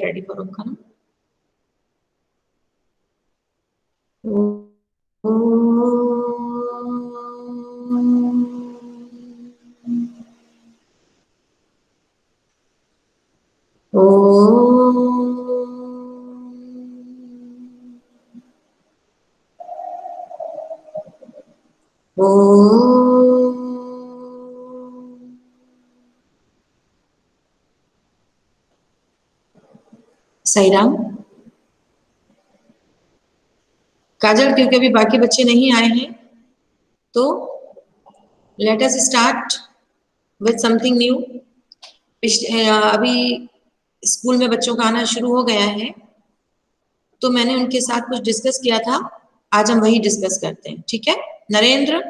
ready for Omkaram. Sairam. काजल, क्योंकि अभी बाकी बच्चे नहीं आए हैं तो let us start with something new. अभी स्कूल में बच्चों का आना शुरू हो गया है तो मैंने उनके साथ कुछ डिस्कस किया था, आज हम वही डिस्कस करते हैं, ठीक है? Narendra.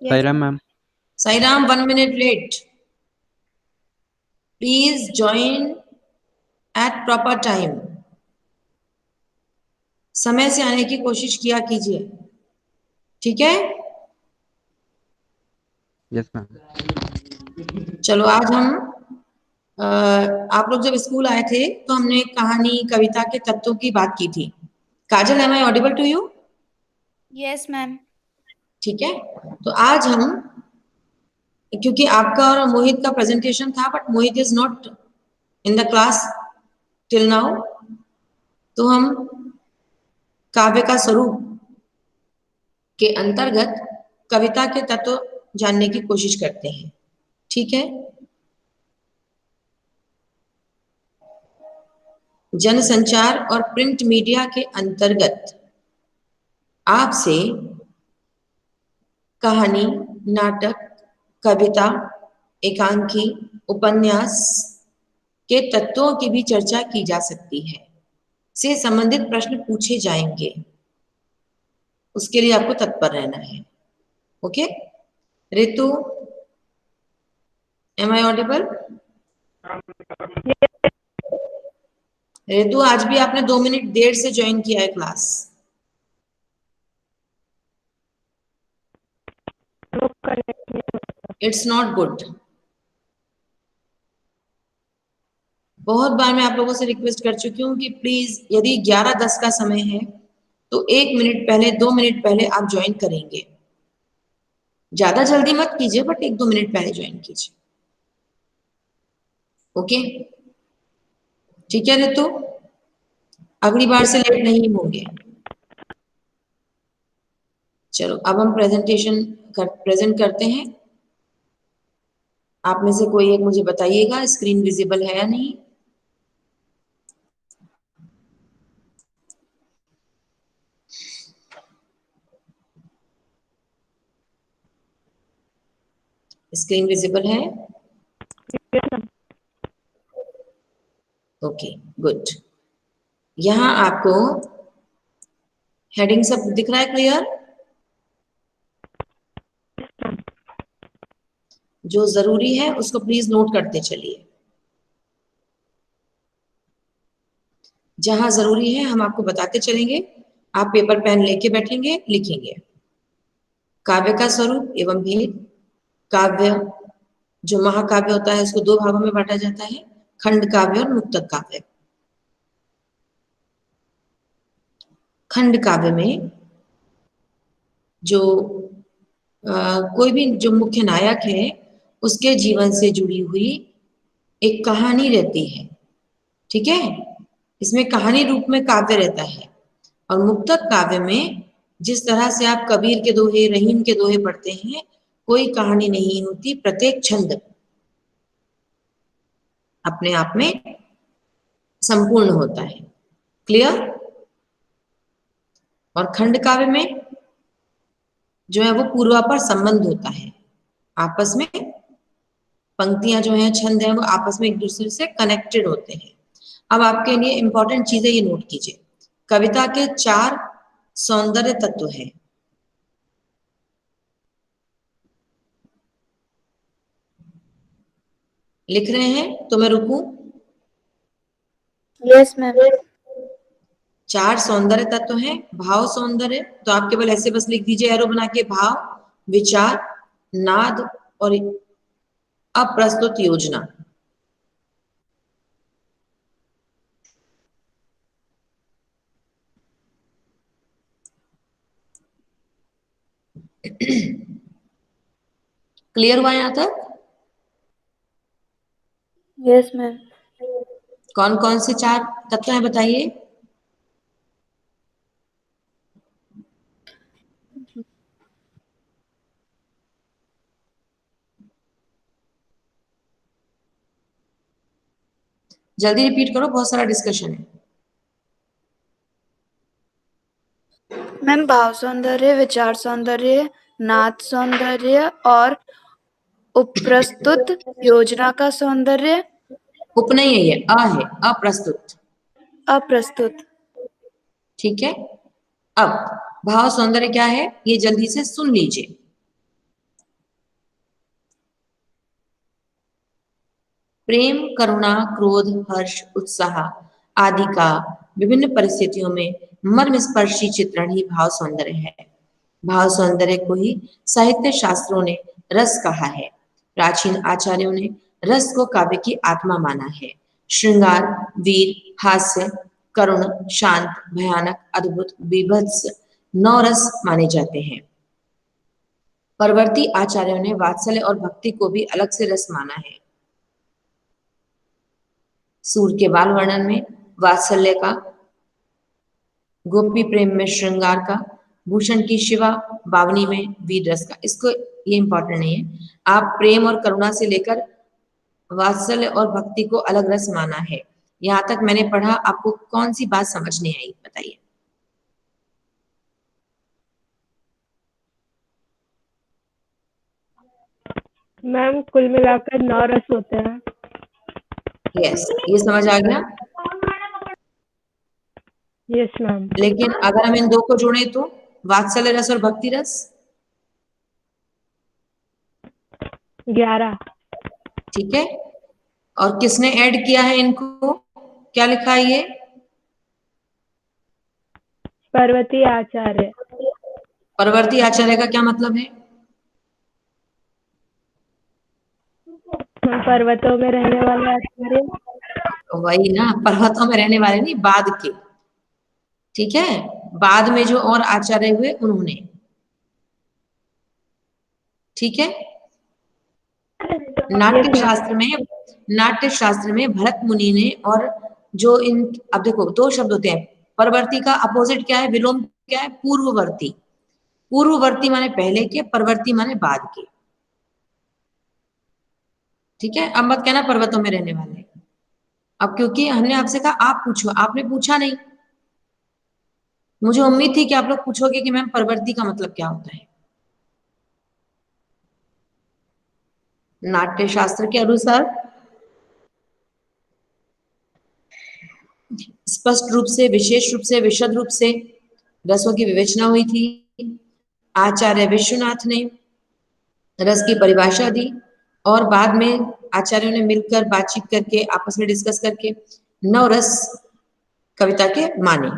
Sairam ma'am. Sairam, 1 minute late. Please join at proper time. समय से आने की कोशिश किया कीजिए, ठीक है? Yes ma'am. चलो, आज हम आप लोग जब स्कूल आए थे तो हमने कहानी कविता के तत्वों की बात की थी। Kajal, am I audible to you? Yes ma'am. ठीक है, तो आज हम, क्योंकि आपका और मोहित का प्रेजेंटेशन था but Mohit is not in the class till now, तो हम काव्य का स्वरूप के अंतर्गत कविता के तत्व जानने की कोशिश करते हैं, ठीक है? जनसंचार और प्रिंट मीडिया के अंतर्गत आपसे कहानी, नाटक, कविता, एकांकी, उपन्यास के तत्वों की भी चर्चा की जा सकती है, से संबंधित प्रश्न पूछे जाएंगे। उसके लिए आपको तत्पर रहना है, okay? Ritu, am I audible? Ritu, आज भी आपने 2 मिनट देर से ज्वाइन किया है क्लास। It's not good. बहुत बार मैं आप लोगों से रिक्वेस्ट कर चुकी हूँ कि प्लीज, यदि 11:10 का समय है तो 1 मिनट पहले, 2 मिनट पहले आप ज्वाइन करेंगे। ज्यादा जल्दी मत कीजिए बट 1-2 मिनट पहले ज्वाइन कीजिए, ओके? ठीक है ऋतु, अगली बार से लेट नहीं होंगे। चलो, अब हम प्रेजेंट करते हैं। आप में से कोई एक मुझे बताइएगा स्क्रीन विजिबल है या नहीं। स्क्रीन विजिबल है? Okay, good. यहां आपको हेडिंग सब दिख रहा है क्लियर? जो जरूरी है उसको प्लीज नोट करते चलिए। जहां जरूरी है हम आपको बताते चलेंगे, आप पेपर पेन लेके बैठेंगे, लिखेंगे। काव्य का स्वरूप एवं भेद। काव्य, जो महाकाव्य होता है, उसको 2 भागों में बांटा जाता है, खंड काव्य और मुक्तक काव्य। खंड काव्य में जो कोई भी जो मुख्य नायक है उसके जीवन से जुड़ी हुई एक कहानी रहती है, ठीक है? इसमें कहानी रूप में काव्य रहता है। और मुक्तक काव्य में जिस तरह से आप कबीर के दोहे, रहीम के दोहे पढ़ते हैं, कोई कहानी नहीं होती, प्रत्येक छंद अपने आप में संपूर्ण होता है। क्लियर? और खंड काव्य में जो है वो पूर्वापर संबंध होता है, आपस में पंक्तियां जो हैं, छंद हैं, वो आपस में एक दूसरे से कनेक्टेड होते हैं। अब आपके लिए इंपॉर्टेंट चीजें ये नोट कीजिए। कविता के 4 सौंदर्य तत्व हैं। लिख रहे हैं तो मैं रुकूं? Yes ma'am. 4 सौंदर्य तत्व हैं। भाव सौंदर्य, तो आप केवल ऐसे बस लिख दीजिए एरो बना के, भाव, विचार, नाद और अप्रस्तुत योजना। क्लियर हुआ यहाँ तक? Yes ma'am. कौन कौन से 4 तत्व हैं बताइए? जल्दी रिपीट करो, बहुत सारा डिस्कशन है। मैम भाव सौंदर्य, विचार सौंदर्य, नाद सौंदर्य और उपप्रस्तुत योजना का सौंदर्य। उप नहीं है, ये अ है, अप्रस्तुत। अप्रस्तुत। ठीक है। अब भाव सौंदर्य क्या है, ये जल्दी से सुन लीजिए। प्रेम, करुणा, क्रोध, हर्ष, उत्साह आदि का विभिन्न परिस्थितियों में मर्मस्पर्शी चित्रण ही भाव सौंदर्य है। भाव सौंदर्य को ही साहित्य शास्त्रों ने रस कहा है। प्राचीन आचार्यों ने रस को काव्य की आत्मा माना है। श्रृंगार, वीर, हास्य, करुण, शांत, भयानक, अद्भुत, बीभत्स 9 रस माने जाते हैं। परवर्ती आचार्यों ने वात्सल्य और भक्ति को भी अलग से रस माना है। सूर के बाल वर्णन में वात्सल्य का, गोपी प्रेम में श्रृंगार का, भूषण की शिवा बावनी में वीर रस का। इसको, ये इंपॉर्टेंट नहीं है। आप प्रेम और करुणा से लेकर वात्सल्य और भक्ति को अलग रस माना है। यहां तक मैंने पढ़ा, आपको कौन सी बात समझ नहीं आई बताइए? मैम कुल मिलाकर 9 रस होते हैं। यस, ये समझ आ गया। Yes ma'am. लेकिन अगर हम इन 2 को जोड़े तो वात्सल्य रस और भक्ति रस 11। ठीक है। और किसने ऐड किया है इनको, क्या लिखा है ये? पर्वतीय आचार्य। परवर्ती आचार्य का क्या मतलब है? पर्वतों में रहने वाले आचार्य। वही ना, पर्वतों में रहने वाले नहीं, बाद के। ठीक है, बाद में जो और आचार्य हुए उन्होंने। ठीक है। नाट्य शास्त्र में भरत मुनि ने, और जो इन, अब देखो 2 शब्द होते हैं। परवर्ती का अपोजिट क्या है, विलोम क्या है? पूर्ववर्ती। पूर्ववर्ती माने पहले के, परवर्ती माने बाद के। ठीक है। अब मत कहना पर्वतों में रहने वाले। अब क्योंकि हमने आपसे कहा आप पूछो, आपने पूछा नहीं। मुझे उम्मीद थी कि आप लोग पूछोगे कि मैम परवर्ती का मतलब क्या होता है। नाट्य शास्त्र के अनुसार स्पष्ट रूप से, विशेष रूप से, विशद रूप से रसों की विवेचना हुई थी। आचार्य विश्वनाथ ने रस की परिभाषा दी, और बाद में आचार्यों ने मिलकर बातचीत करके, आपस में डिस्कस करके 9 रस कविता के माने।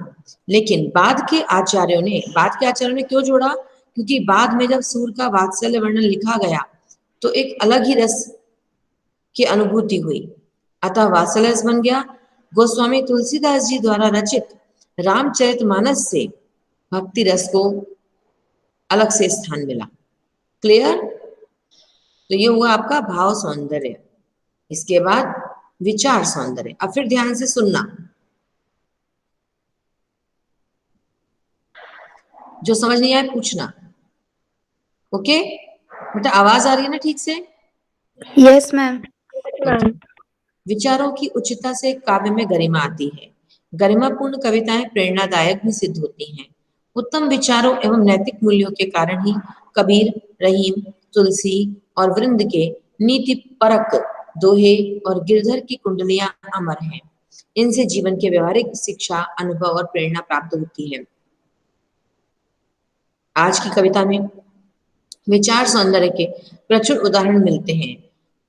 लेकिन बाद के आचार्यों ने क्यों जोड़ा? क्योंकि बाद में जब सूर का वात्सल्य वर्णन लिखा गया तो एक अलग ही रस की अनुभूति हुई, अतः वात्सल्य रस बन गया। गोस्वामी तुलसीदास जी द्वारा रचित रामचरितमानस से भक्ति रस को अलग से स्थान मिला। क्लियर? तो ये हुआ आपका भाव सौंदर्य। इसके बाद विचार सौंदर्य। अब फिर ध्यान से सुनना, जो समझ नहीं आए पूछना। ओके बेटा, आवाज आ रही है ना ठीक से? Yes ma'am. मैम। विचारों की उच्चता से काव्य में गरिमा आती है। गरिमापूर्ण कविताएं प्रेरणादायक भी सिद्ध होती हैं। उत्तम विचारों एवं नैतिक मूल्यों के कारण ही कबीर, रहीम, तुलसी और वृंद के नीति परक दोहे और गिरधर की कुंडलियां अमर हैं। इनसे जीवन के व्यवहारिक शिक्षा, अनुभव और प्रेरणा प्राप्त होती है। आज की कविता में विचार सौंदर्य के प्रचुर उदाहरण मिलते हैं।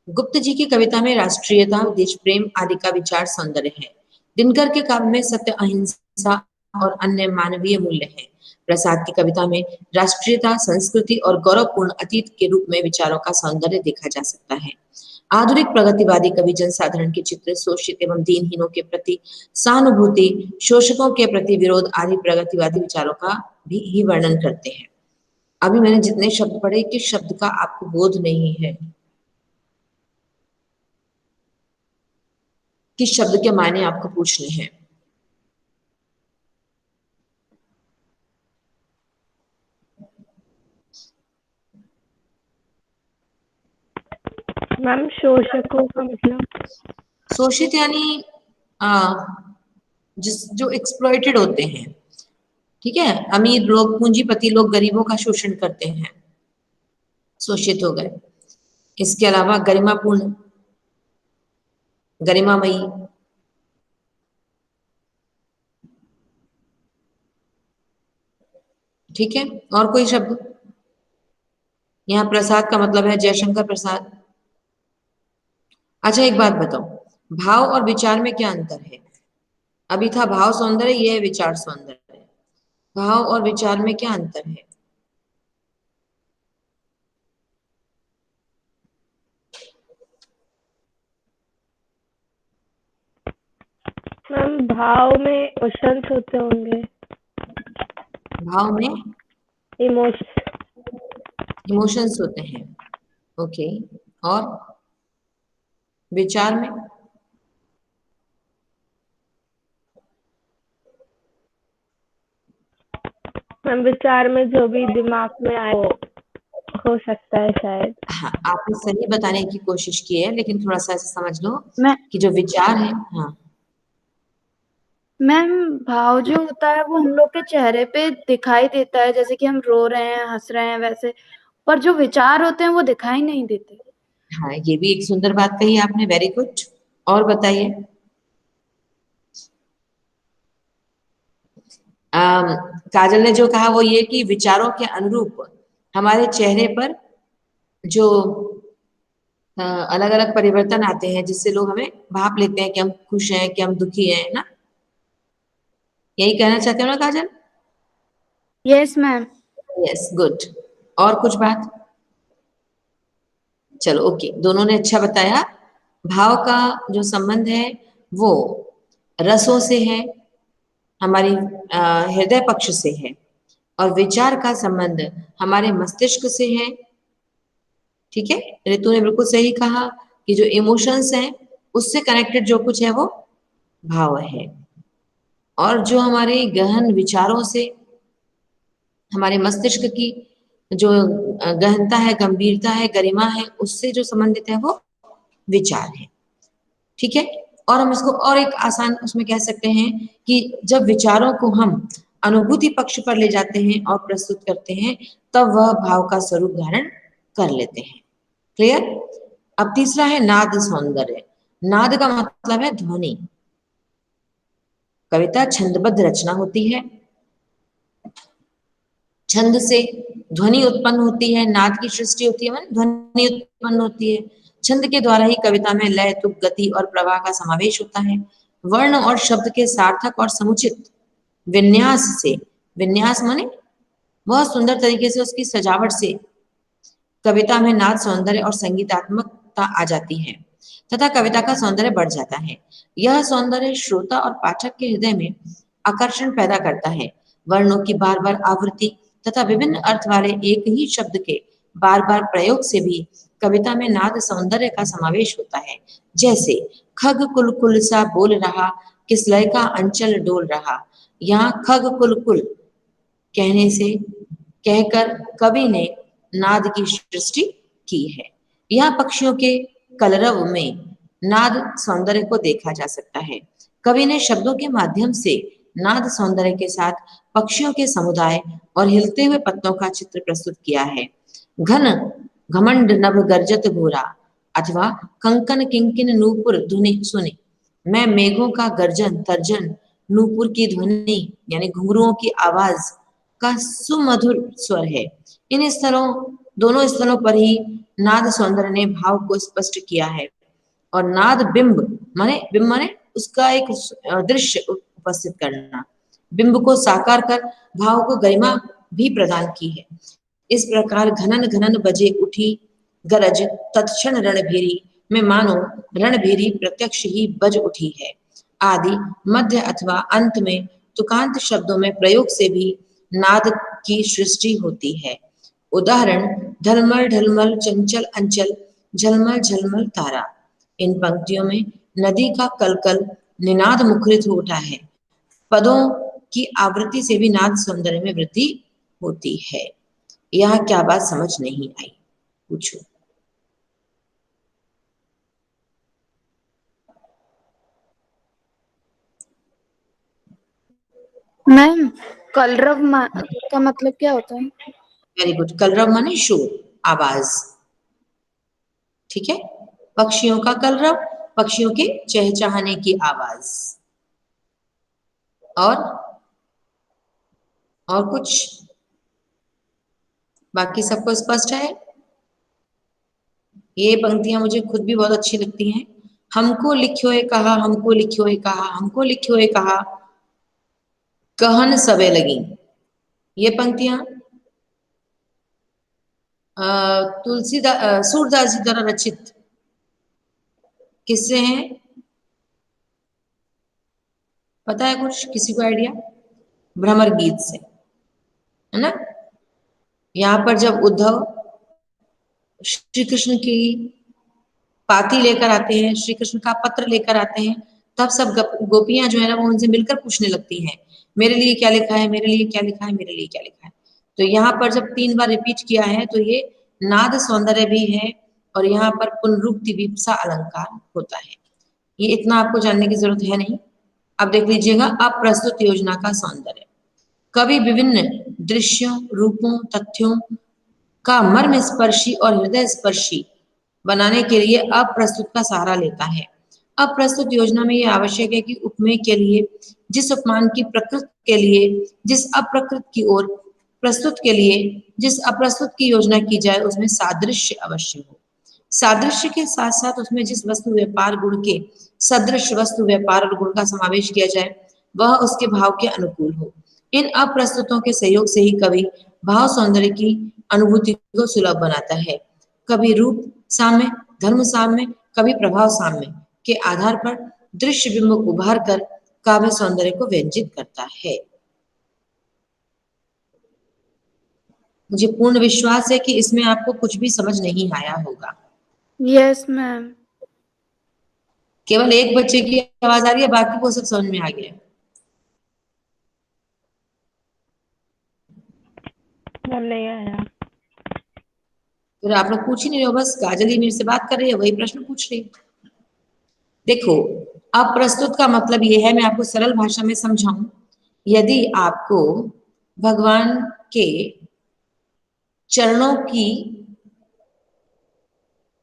गुप्त जी की कविता में राष्ट्रीयता, देश प्रेम आदि का विचार सौंदर्य है। दिनकर के काव्य में सत्य, अहिंसा और अन्य मानवीय मूल्य हैं। प्रसाद की कविता में राष्ट्रीयता, संस्कृति और गौरवपूर्ण अतीत के रूप में विचारों का सौंदर्य देखा जा सकता है। आधुनिक प्रगतिवादी कवि जनसाधारण के चित्र, शोषित एवं दीनहीनों के प्रति सहानुभूति, शोषकों के प्रति विरोध आदि प्रगतिवादी विचारों का भी ही वर्णन करते हैं। अभी मैंने जितने शब्द पढ़े, किस शब्द का आपको बोध नहीं है, किस शब्द के मायने आपको पूछने हैं? मैम शोषकों का मतलब? शोषित यानी जो एक्सप्लॉइटेड होते हैं, ठीक है। अमीर लोग, पूंजीपति लोग गरीबों का शोषण करते हैं, शोषित हो गए। इसके अलावा गरिमापूर्ण, गरिमामयी, ठीक है। और कोई शब्द? यहाँ प्रसाद का मतलब है जयशंकर प्रसाद। अच्छा एक बात बताओ, भाव और विचार में क्या अंतर है? अभी था भाव सौंदर्य, ये है विचार सौंदर्य। भाव और विचार में क्या अंतर है? मैम भाव में इमोशंस होते होंगे। भाव में इमोशंस होते हैं, ओके। और विचार में? मैम विचार में जो भी दिमाग में आए वो हो सकता है शायद। हाँ, आपने सही बताने की कोशिश की है, लेकिन थोड़ा सा ऐसे समझ लो मैं कि जो विचार है, हाँ मैम भाव जो होता है वो हम लोग के चेहरे पे दिखाई देता है, जैसे कि हम रो रहे हैं, हंस रहे हैं वैसे, पर जो विचार होते हैं वो दिखाई नहीं देते। हाँ, ये भी एक सुंदर बात कही आपने, वेरी गुड। और बताइए। काजल ने जो कहा वो ये कि विचारों के अनुरूप हमारे चेहरे पर जो अलग अलग परिवर्तन आते हैं, जिससे लोग हमें भाप लेते हैं कि हम खुश हैं, कि हम दुखी हैं, ना? यही कहना चाहते हो ना Kajal? Yes ma'am. Yes, good. और कुछ बात? चलो ओके, दोनों ने अच्छा बताया। भाव का जो संबंध है वो रसों से है, हमारी हृदय पक्ष से है, और विचार का संबंध हमारे मस्तिष्क से है, ठीक है। ऋतु ने बिल्कुल सही कहा कि जो इमोशंस हैं उससे कनेक्टेड जो कुछ है वो भाव है, और जो हमारे गहन विचारों से, हमारे मस्तिष्क की जो गहनता है, गंभीरता है, गरिमा है, उससे जो संबंधित है वो विचार है, ठीक है। और हम इसको और एक आसान उसमें कह सकते हैं कि जब विचारों को हम अनुभूति पक्ष पर ले जाते हैं और प्रस्तुत करते हैं, तब वह भाव का स्वरूप धारण कर लेते हैं। क्लियर? अब तीसरा है नाद सौंदर्य। नाद का मतलब है ध्वनि। कविता छंदबद्ध रचना होती है, छंद से ध्वनि उत्पन्न होती है, नाद की सृष्टि होती है, ध्वनि उत्पन्न होती है। छंद के द्वारा ही कविता में लय, तुक, गति और प्रवाह का समावेश होता है। वर्ण और शब्द के सार्थक और समुचित विन्यास से, विन्यास माने बहुत सुंदर तरीके से उसकी सजावट से कविता में नाद, सौंदर्य और संगीतात्मकता आ जाती है तथा कविता का सौंदर्य बढ़ जाता है। यह सौंदर्य श्रोता और पाठक के हृदय में आकर्षण पैदा करता है। वर्णों की बार बार आवृत्ति तथा विभिन्न अर्थ वाले एक ही शब्द के बार बार प्रयोग से भी कविता में नाद, सौंदर्य का समावेश होता है। जैसे खग कुल कुल सा बोल रहा, किस लय का अंचल डोल रहा। यहाँ खग कुल कुल कहने से, कहकर कवि ने नाद की सृष्टि की है। यह पक्षियों के कलरव में नाद सौंदर्य को देखा जा सकता है। कवि ने शब्दों के माध्यम से नाद सौंदर्य के साथ पक्षियों के समुदाय और हिलते हुए पत्तों का चित्र प्रस्तुत किया है। घन घमंड नभ गर्जत घोरा अथवा कंकन किंकिन नूपुर धुनि सुनी। मैं मेघों का गर्जन तर्जन, नूपुर की ध्वनि यानी घुंघरुओं की आवाज का सुमधुर स्वर है। इन स्थलों, दोनों स्थलों पर ही नाद सौंदर्य ने भाव को स्पष्ट किया है। और नाद बिंब माने उसका एक दृश्य उपस्थित करना, बिंब को साकार कर भाव को गरिमा भी प्रदान की है। इस प्रकार घनन घनन बजे उठी गरज तत्क्षण रणभेरी में मानो रणभेरी प्रत्यक्ष ही बज उठी है। आदि, मध्य अथवा अंत में तुकांत शब्दों में प्रयोग से भी नाद की सृष्टि होती है। उदाहरण ढलमल ढलमल चंचल अंचल झलमल झलमल तारा। इन पंक्तियों में नदी का कलकल निनाद मुखरित होता है। पदों की आवृत्ति से भी नाद सौंदर्य में वृद्धि होती है। यह क्या बात समझ नहीं आई? पूछो। मैम कलरव का मतलब क्या होता है? Very good. कलरव माने शोर, आवाज। ठीक है, पक्षियों का कलरव, पक्षियों के चहचहाने की आवाज। और कुछ बाकी सबको स्पष्ट है? ये पंक्तियां मुझे खुद भी बहुत अच्छी लगती हैं। हमको लिख्यो ए कहा, हमको लिख्यो ए कहा, हमको लिख्यो ए कहा, कहन सबे लगी। ये पंक्तियां सूरदास जी द्वारा रचित किससे हैं? पता है कुछ, किसी को आइडिया? भ्रमर गीत से, है ना। यहाँ पर जब उद्धव श्री कृष्ण की पाती लेकर आते हैं, श्री कृष्ण का पत्र लेकर आते हैं, तब सब गोपियां जो है ना वो उनसे मिलकर पूछने लगती हैं, मेरे लिए क्या लिखा है, मेरे लिए क्या लिखा है, मेरे लिए क्या लिखा है। तो यहाँ पर जब 3 बार रिपीट किया है तो ये नाद सौंदर्य भी है और यहाँ पर पुनरुक्ति विप्सा अलंकार होता है। ये इतना आपको जानने की जरूरत है नहीं। अब देख लीजिएगा अप्रस्तुत योजना का सौंदर्य। कवि विभिन्न दृश्यों, रूपों, तथ्यों का मर्म स्पर्शी और हृदय स्पर्शी बनाने के लिए अप्रस्तुत का सहारा लेता है। अप्रस्तुत योजना में यह आवश्यक है कि उपमेय के लिए जिस उपमान की प्रकृत के लिए जिस अप्रकृत की ओर प्रस्तुत के लिए जिस अप्रस्तुत की योजना की जाए उसमें सादृश्य अवश्य हो। सादृश्य के साथ साथ उसमें जिस वस्तु व्यापार गुण के सदृश वस्तु व्यापार और गुण का समावेश किया जाए वह उसके भाव के अनुकूल हो। इन अप्रस्तुतों के सहयोग से ही कवि भाव सौंदर्य की अनुभूति को सुलभ बनाता है। कभी रूप साम्य, धर्म साम्य, कभी प्रभाव साम्य के आधार पर दृश्य बिंब उभार कर काव्य सौंदर्य को व्यंजित करता है। मुझे पूर्ण विश्वास है कि इसमें आपको कुछ भी समझ नहीं आया होगा। Yes ma'am. केवल एक बच्चे की आवाज आ रही है, बाकी को सब समझ में आ गया। मैम नहीं आया। फिर आप लोग पूछ ही नहीं रहे हो, बस काजल ही मेरे से बात कर रही है, वही प्रश्न पूछ रही है। देखो, अप्रस्तुत का मतलब ये है, मैं आपको सरल भाषा में समझाऊं। यदि आपको भगवान के चरणों की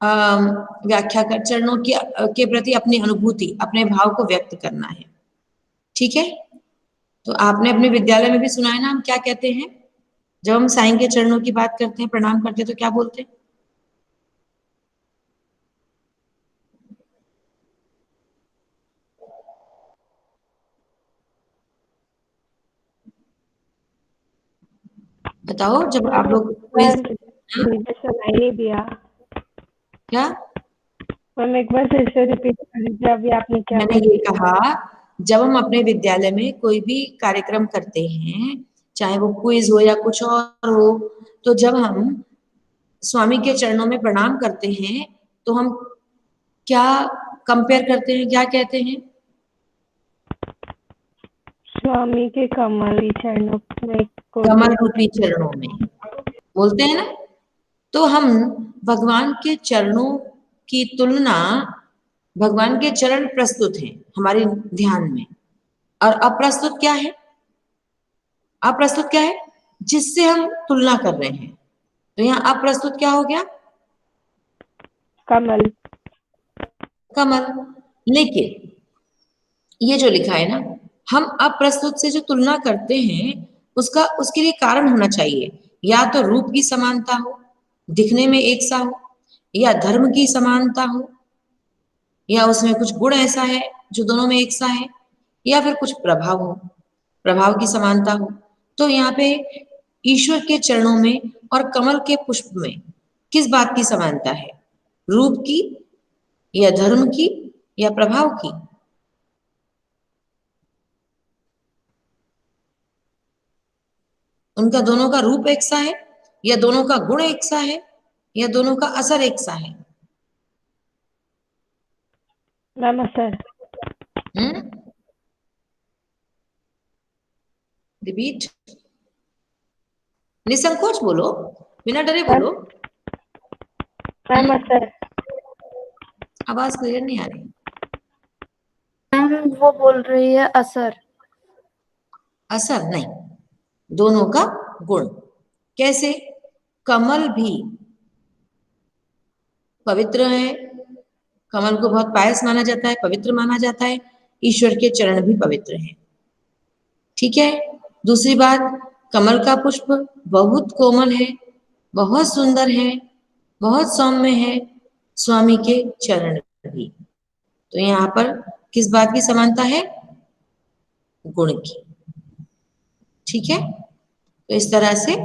व्याख्या कर, चरणों की के प्रति अपनी अनुभूति, अपने भाव को व्यक्त करना है, ठीक है। तो आपने अपने विद्यालय में भी सुना है ना, हम क्या कहते हैं जब हम साईं के चरणों की बात करते हैं, प्रणाम करते हैं, तो क्या बोलते हैं? बताओ, जब आप लोग सुनाई नहीं दिया। क्या? मैम एक बार फिर से रिपीट कर दीजिए, अभी आपने क्या मैंने ये कहा, जब हम अपने विद्यालय में कोई भी कार्यक्रम करते हैं, चाहे वो क्विज हो या कुछ और हो, तो जब हम स्वामी के चरणों में प्रणाम करते हैं तो हम क्या कंपेयर करते हैं, क्या कहते हैं? स्वामी के कमल चरणों में, कमल रूपी चरणों में बोलते हैं ना। तो हम भगवान के चरणों की तुलना, भगवान के चरण प्रस्तुत हैं हमारे ध्यान में, और अप्रस्तुत क्या है? अप्रस्तुत क्या है? जिससे हम तुलना कर रहे हैं। तो यहाँ अप्रस्तुत क्या हो गया? कमल। कमल। लेकिन ये जो लिखा है ना, हम अप्रस्तुत से जो तुलना करते हैं उसके लिए कारण होना चाहिए। या तो रूप की समानता हो, दिखने में एक सा हो, या धर्म की समानता हो, या उसमें कुछ गुण ऐसा है जो दोनों में एक सा है, या फिर कुछ प्रभाव हो, प्रभाव की समानता हो। तो यहाँ पे ईश्वर के चरणों में और कमल के पुष्प में किस बात की समानता है? रूप की, या धर्म की, या प्रभाव की? उनका दोनों का रूप एक सा है या दोनों का गुण एक सा है या दोनों का असर एक सा है? मैम असर। रिपीट, निसंकोच बोलो, बिना डरे बोलो। मैम असर। आवाज क्लियर नहीं आ रही। मैम वो बोल रही है असर। असर नहीं, दोनों का गुण। कैसे? कमल भी पवित्र है, कमल को बहुत पायस माना जाता है, पवित्र माना जाता है। ईश्वर के चरण भी पवित्र हैं, ठीक है। दूसरी बात, कमल का पुष्प बहुत कोमल है, बहुत सुंदर है, बहुत सौम्य है, स्वामी के चरण भी। तो यहाँ पर किस बात की समानता है? गुण की, ठीक है। तो इस तरह से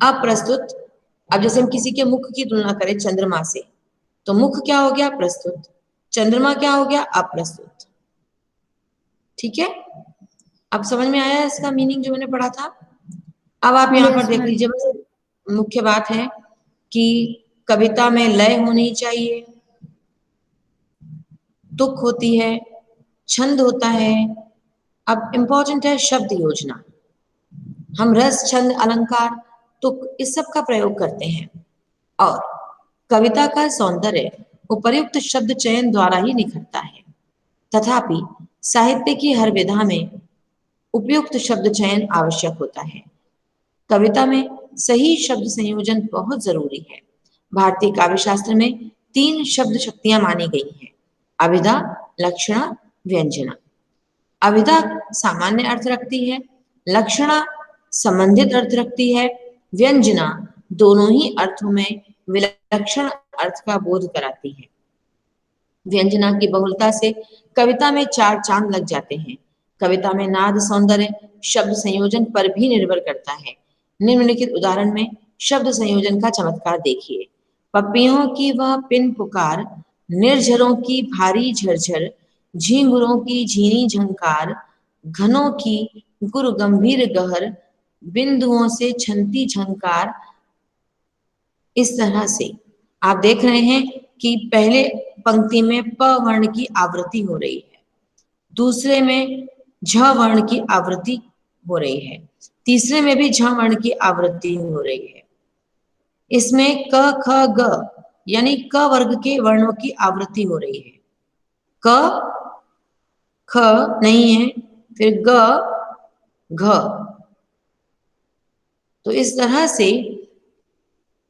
अप्रस्तुत। अब जैसे हम किसी के मुख की तुलना करें चंद्रमा से, तो मुख क्या हो गया? प्रस्तुत। चंद्रमा क्या हो गया? अप्रस्तुत, ठीक है। अब समझ में आया इसका मीनिंग जो मैंने पढ़ा था? अब आप यहाँ पर देख लीजिए, बस मुख्य बात है कि कविता में लय होनी चाहिए, तुक होती है, छंद होता है। अब इंपॉर्टेंट है शब्द योजना। हम रस, छंद, अलंकार, तुक इस सब का प्रयोग करते हैं और कविता का सौंदर्य उपर्युक्त शब्द चयन द्वारा ही निखरता है। तथापि साहित्य की हर विधा में उपयुक्त शब्द चयन आवश्यक होता है। कविता में सही शब्द संयोजन बहुत जरूरी है। भारतीय काव्य शास्त्र में 3 शब्द शक्तियां मानी गई हैं: अभिधा, लक्षणा, व्यंजना। अभिधा सामान्य अर्थ रखती है, लक्षणा संबंधित अर्थ रखती है, व्यंजना दोनों ही अर्थों में विलक्षण अर्थ का बोध कराती है। व्यंजना की बहुलता से कविता में 4 चांद लग जाते हैं। कविता में नाद, सौंदर्य शब्द संयोजन पर भी निर्भर करता है। निम्नलिखित उदाहरण में शब्द संयोजन का चमत्कार देखिए। पपियों की वह पिन पुकार, निर्झरों की भारी झरझर, झींगुरों की झीनी झंकार, घनों की गुरु गंभीर गहर, बिंदुओं से छनती झंकार। इस तरह से आप देख रहे हैं कि पहले पंक्ति में प वर्ण की आवृत्ति हो रही है, दूसरे में झ वर्ण की आवृत्ति हो रही है, तीसरे में भी झ वर्ण की आवृत्ति हो रही है। इसमें क ख ग यानी क वर्ग के वर्णों की आवृत्ति हो रही है। क ख नहीं है, फिर ग घ। तो इस तरह से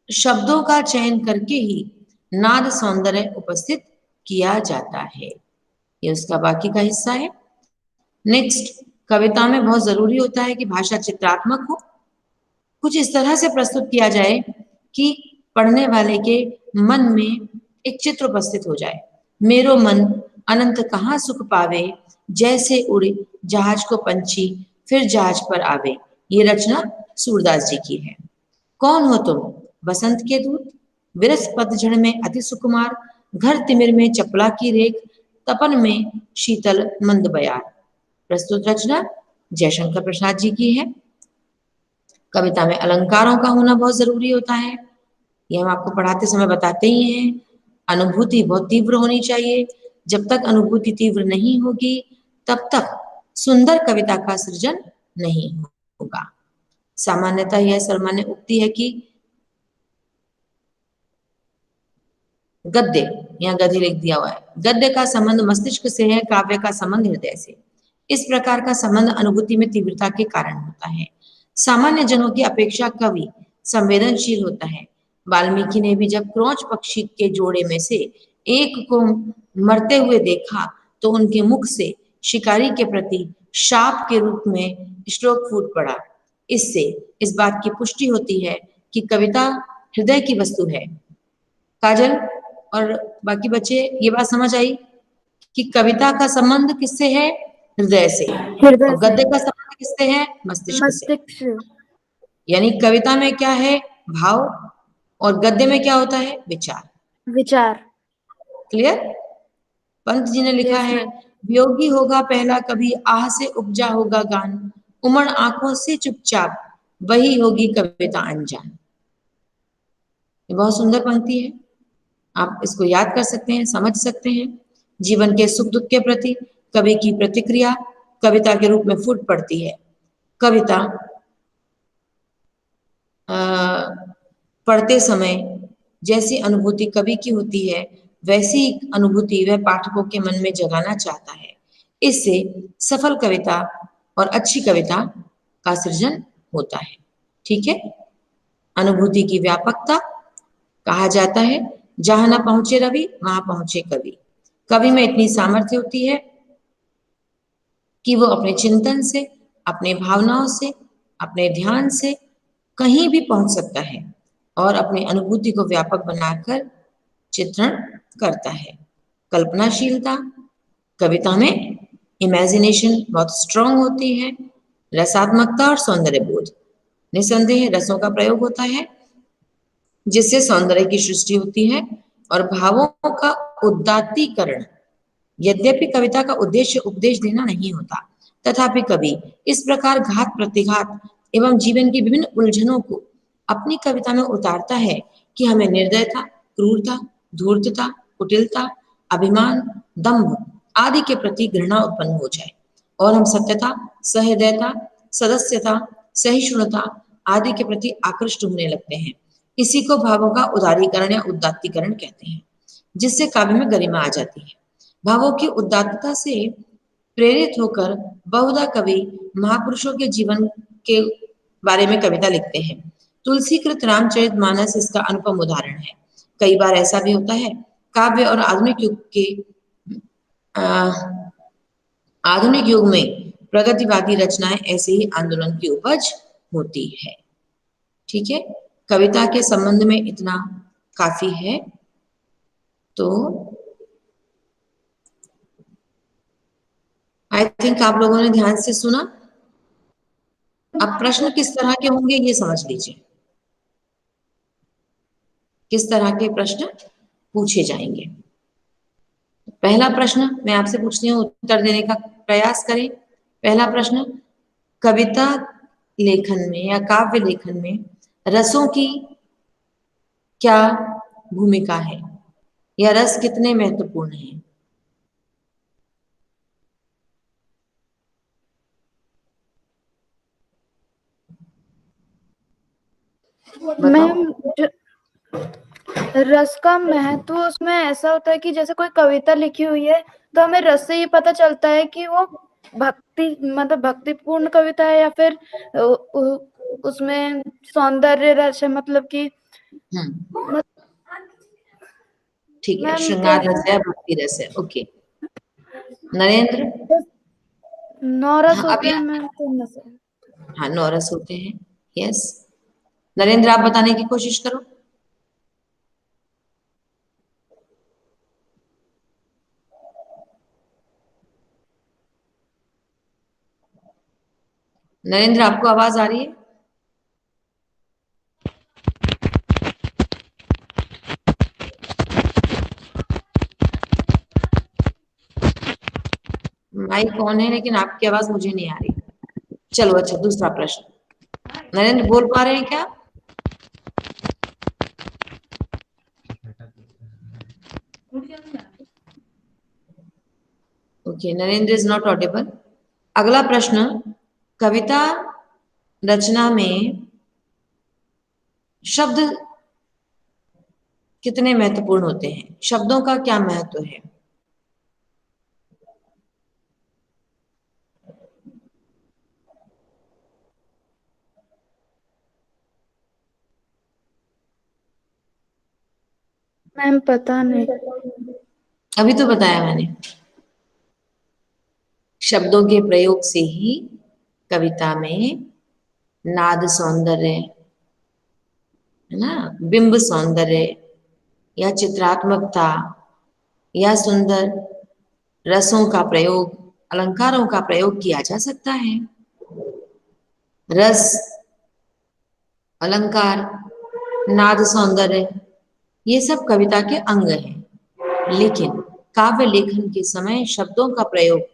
शब्दों का चयन करके ही नाद सौंदर्य उपस्थित किया जाता है। ये उसका बाकी का हिस्सा है। नेक्स्ट, कविता में बहुत जरूरी होता है कि भाषा चित्रात्मक हो, कुछ इस तरह से प्रस्तुत किया जाए कि पढ़ने वाले के मन में एक चित्र उपस्थित हो जाए। मेरो मन अनंत कहाँ सुख पावे, जैसे उड़े जहाज को पंछी फिर जहाज पर आवे। ये रचना सूरदास जी की है। कौन हो तुम? बसंत के दूत, विरस पतझड़ में अति सुकुमार, घर तिमिर में चपला की रेख, तपन में शीतल मंद बयार। प्रस्तुत रचना जयशंकर प्रसाद जी की है। कविता में अलंकारों का होना बहुत जरूरी होता है, ये हम आपको पढ़ाते समय बताते ही हैं। अनुभूति बहुत तीव्र होनी चाहिए। जब तक अनुभूति तीव्र नहीं होगी तब तक सुंदर कविता का सृजन नहीं होगा। सामान्यतः यह सामान्य उक्ति है कि गद्य, यहाँ गद्य लिख दिया हुआ है, गद्य का संबंध मस्तिष्क से है, काव्य का संबंध हृदय से। इस प्रकार का संबंध अनुभूति में तीव्रता के कारण होता है। सामान्य जनों की अपेक्षा कवि संवेदनशील होता है। वाल्मीकि ने भी जब क्रोंच पक्षी के जोड़े में से एक को मरते हुए देखा तो उनके मुख से शिकारी के प्रति शाप के रूप में श्लोक फूट पड़ा। इससे इस बात की पुष्टि होती है कि कविता हृदय की वस्तु है। काजल और बाकी बच्चे, ये बात समझ आई कि कविता का संबंध किससे है? हृदय से। और गद्य का संबंध किससे है? मस्तिष्क से। यानी कविता में क्या है? भाव, और गद्य में क्या होता है? विचार। क्लियर? पंत जी ने लिखा है, वियोगी होगा पहला कभी, आह से उपजा होगा गान, उमड़ आंखों से चुपचाप, वही होगी कविता अनजान। ये बहुत सुंदर पंक्ति है, आप इसको याद कर सकते हैं, समझ सकते हैं। जीवन के सुख दुख के प्रति कवि की प्रतिक्रिया कविता के रूप में फूट पड़ती है। कविता पढ़ते समय जैसी अनुभूति कवि की होती है, वैसी अनुभूति वह पाठकों के मन में जगाना चाहता है। इससे सफल कविता और अच्छी कविता का सृजन होता है। ठीक है, अनुभूति की व्यापकता कहा जाता है, जहां ना पहुंचे रवि वहां पहुंचे कवि। कवि में इतनी सामर्थ्य होती है कि वो अपने चिंतन से, अपने भावनाओं से, अपने ध्यान से कहीं भी पहुंच सकता है और अपनी अनुभूति को व्यापक बनाकर चित्रण करता है। कल्पनाशीलता, कविता में इमेजिनेशन बहुत स्ट्रांग होती है। रसात्मकता और सौंदर्य बोध, निसंदेह रसों का प्रयोग होता है जिससे सौंदर्य की सृष्टि होती है और भावों का उदात्तीकरण। यद्यपि कविता का उद्देश्य उपदेश देना नहीं होता, तथापि कवि इस प्रकार घात प्रतिघात एवं जीवन की विभिन्न उलझनों को अपनी कविता में उतारता है कि हमें निर्दयता, क्रूरता, धूर्तता, कुटिलता, अभिमान, दंभ आदि के प्रति घृणा उत्पन्न हो जाए और हम सत्यता, सहृदयता, सदस्यता, सहिष्णुता आदि के प्रति आकृष्ट होने लगते हैं। इसी को भावों का उदारीकरण या उदात्तीकरण कहते हैं, जिससे काव्य में गरिमा आ जाती है। भावों की उदात्तता से प्रेरित होकर बहुधा कवि महापुरुषों के जीवन के बारे में कविता लिखते हैं। तुलसीकृत रामचरितमानस इसका अनुपम उदाहरण है। कई बार ऐसा भी होता है, काव्य और आधुनिक युग में प्रगतिवादी रचनाएं ऐसे ही आंदोलन की उपज होती है। ठीक है, कविता के संबंध में इतना काफी है। तो आई थिंक आप लोगों ने ध्यान से सुना। अब प्रश्न किस तरह के होंगे ये समझ लीजिए, किस तरह के प्रश्न पूछे जाएंगे। पहला प्रश्न मैं आपसे पूछती हूँ, उत्तर देने का प्रयास करें। पहला प्रश्न, कविता लेखन में या काव्य लेखन में रसों की क्या भूमिका है या रस कितने महत्वपूर्ण हैं? मैम, रस का महत्व उसमें ऐसा होता है कि जैसे कोई कविता लिखी हुई है तो हमें रस से ये पता चलता है कि वो भक्ति मतलब भक्तिपूर्ण कविता है या फिर उसमें सौंदर्य रस है, मतलब कि ठीक है, श्रृंगार रस है, भक्ति रस है। ओके नरेंद्र, 9 रस होते हैं मैम, तो हाँ 9 रस होते हैं। यस नरेंद्र, आप बताने की कोशिश करो। नरेंद्र, आपको आवाज आ रही है? माइक ऑन है लेकिन आपकी आवाज मुझे नहीं आ रही। चलो अच्छा, दूसरा प्रश्न। नरेंद्र बोल पा रहे हैं क्या? Okay, Narendra is not Audible. अगला प्रश्न, कविता रचना में शब्द कितने महत्वपूर्ण होते हैं? शब्दों का क्या महत्व है? मैम पता नहीं। अभी तो बताया मैंने, शब्दों के प्रयोग से ही कविता में नाद सौंदर्य है ना, बिंब सौंदर्य या चित्रात्मकता या सुंदर रसों का प्रयोग, अलंकारों का प्रयोग किया जा सकता है। रस, अलंकार, नाद सौंदर्य ये सब कविता के अंग हैं, लेकिन काव्य लेखन के समय शब्दों का प्रयोग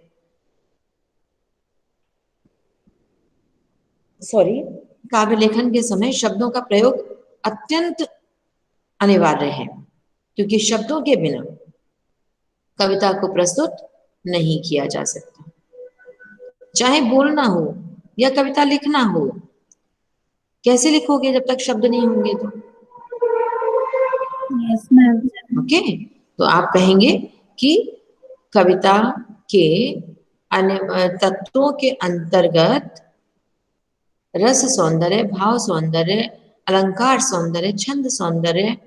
काव्य लेखन के समय शब्दों का प्रयोग अत्यंत अनिवार्य है, क्योंकि शब्दों के बिना कविता को प्रस्तुत नहीं किया जा सकता। चाहे बोलना हो या कविता लिखना हो, कैसे लिखोगे जब तक शब्द नहीं होंगे तो? Yes ma'am. ओके, तो आप कहेंगे कि कविता के अन्य तत्वों के अंतर्गत रस सौंदर्य, भाव सौंदर्य, अलंकार सौंदर्य, छंद सौंदर्य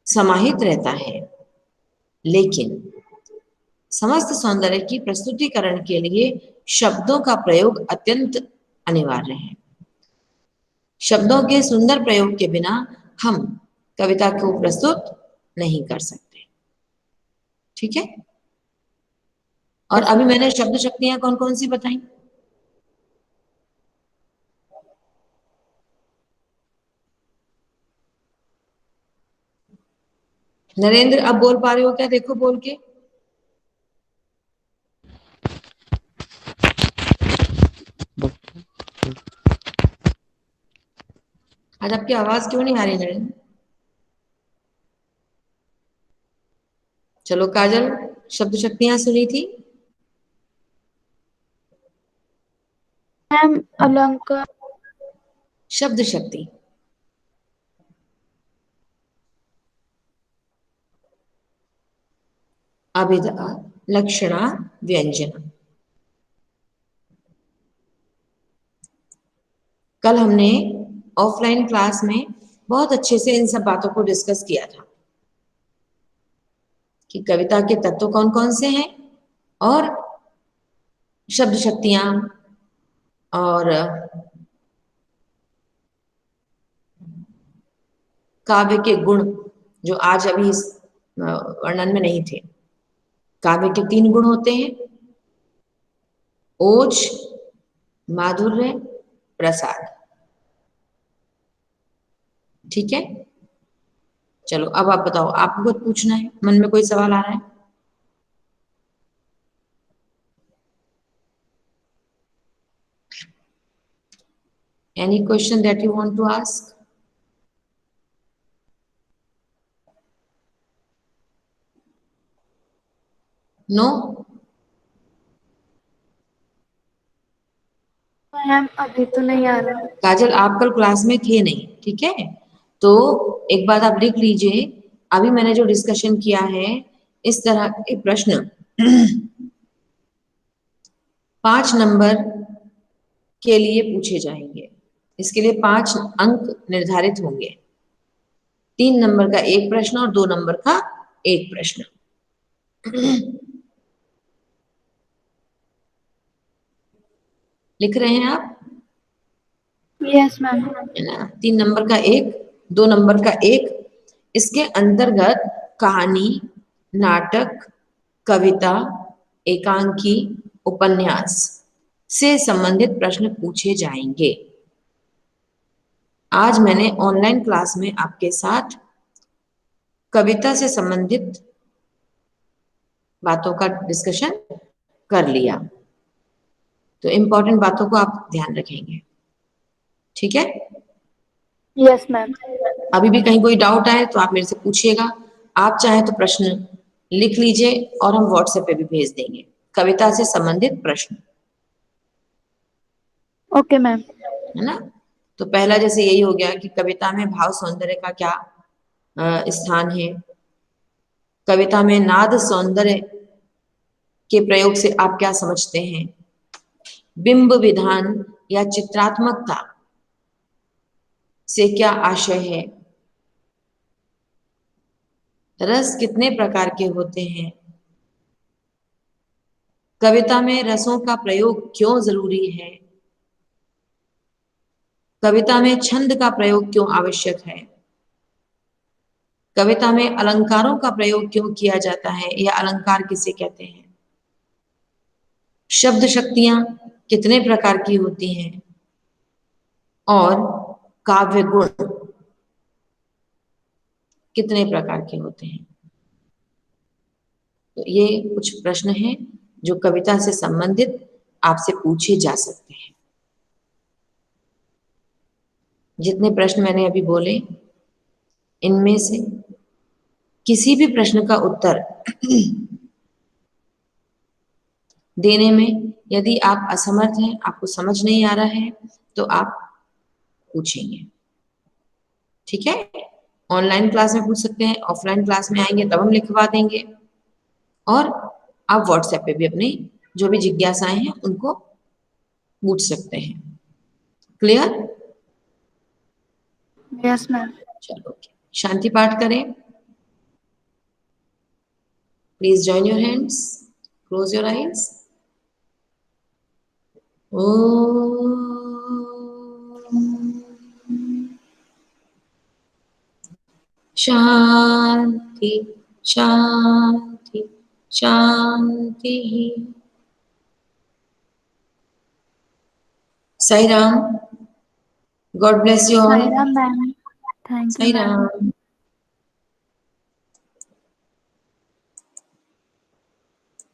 समाहित रहता है, लेकिन समस्त सौंदर्य की प्रस्तुतिकरण के लिए शब्दों का प्रयोग अत्यंत अनिवार्य है। शब्दों के सुंदर प्रयोग के बिना हम कविता को प्रस्तुत नहीं कर सकते। ठीक है? और अभी मैंने शब्द शक्तियां कौन कौन सी बताई? नरेंद्र, अब बोल पा रहे हो क्या? देखो बोल के। आज आपकी आवाज क्यों नहीं आ रही नरेंद्र? चलो काजल, शब्द शक्तियां सुनी थी? मैम अलंकार। शब्द शक्ति अभिधा, लक्षणा, व्यंजना। कल हमने ऑफलाइन क्लास में बहुत अच्छे से इन सब बातों को डिस्कस किया था कि कविता के तत्व कौन कौन से हैं और शब्द शक्तियां और काव्य के गुण, जो आज अभी इस वर्णन में नहीं थे। काव्य के 3 गुण होते हैं: ओज, माधुर्य, प्रसाद। ठीक है? चलो अब आप बताओ, आपको कुछ पूछना है? मन में कोई सवाल आ रहा है? Any question that you want to ask? No? Ma'am अभी तो नहीं आ रहा। काजल, आप कल क्लास में थे नहीं, ठीक है? तो एक बात आप लिख लीजिए, अभी मैंने जो डिस्कशन किया है, इस तरह के प्रश्न 5 नंबर के लिए पूछे जाएंगे। इसके लिए 5 अंक निर्धारित होंगे। 3 नंबर का एक प्रश्न और 2 नंबर का एक प्रश्न। लिख रहे हैं आप? Yes ma'am. है ना? 3 नंबर का एक, 2 नंबर का एक। इसके अंतर्गत कहानी, नाटक, कविता, एकांकी, उपन्यास से संबंधित प्रश्न पूछे जाएंगे। आज मैंने ऑनलाइन क्लास में आपके साथ कविता से संबंधित बातों का डिस्कशन कर लिया, तो इंपॉर्टेंट बातों को आप ध्यान रखेंगे। ठीक है? Yes ma'am. अभी भी कहीं कोई डाउट आए तो आप मेरे से पूछिएगा। आप चाहे तो प्रश्न लिख लीजिए और हम व्हाट्सएप पे भी भेज देंगे, कविता से संबंधित प्रश्न। Okay ma'am. है ना? तो पहला जैसे यही हो गया कि कविता में भाव सौंदर्य का क्या स्थान है। कविता में नाद सौंदर्य के प्रयोग से आप क्या समझते हैं। बिंब विधान या चित्रात्मकता से क्या आशय है। रस कितने प्रकार के होते हैं। कविता में रसों का प्रयोग क्यों जरूरी है। कविता में छंद का प्रयोग क्यों आवश्यक है। कविता में अलंकारों का प्रयोग क्यों किया जाता है या अलंकार किसे कहते हैं। शब्द शक्तियां कितने प्रकार की होती हैं और काव्य गुण कितने प्रकार के होते हैं। तो ये कुछ प्रश्न हैं जो कविता से संबंधित आपसे पूछे जा सकते हैं। जितने प्रश्न मैंने अभी बोले, इनमें से किसी भी प्रश्न का उत्तर देने में यदि आप असमर्थ हैं, आपको समझ नहीं आ रहा है, तो आप पूछेंगे। ठीक है, ऑनलाइन क्लास में पूछ सकते हैं, ऑफलाइन क्लास में आएंगे तब हम लिखवा देंगे, और आप व्हाट्सएप पे भी अपनी जो भी जिज्ञासाएं हैं उनको पूछ सकते हैं। क्लियर? Yes ma'am. चलो, शांति पाठ करें। Please join your hands, close your eyes. Shanti Shanti Shanti. Sai Ram, God bless you all. Sairam ma'am, thank you Sai ma'am. Ram.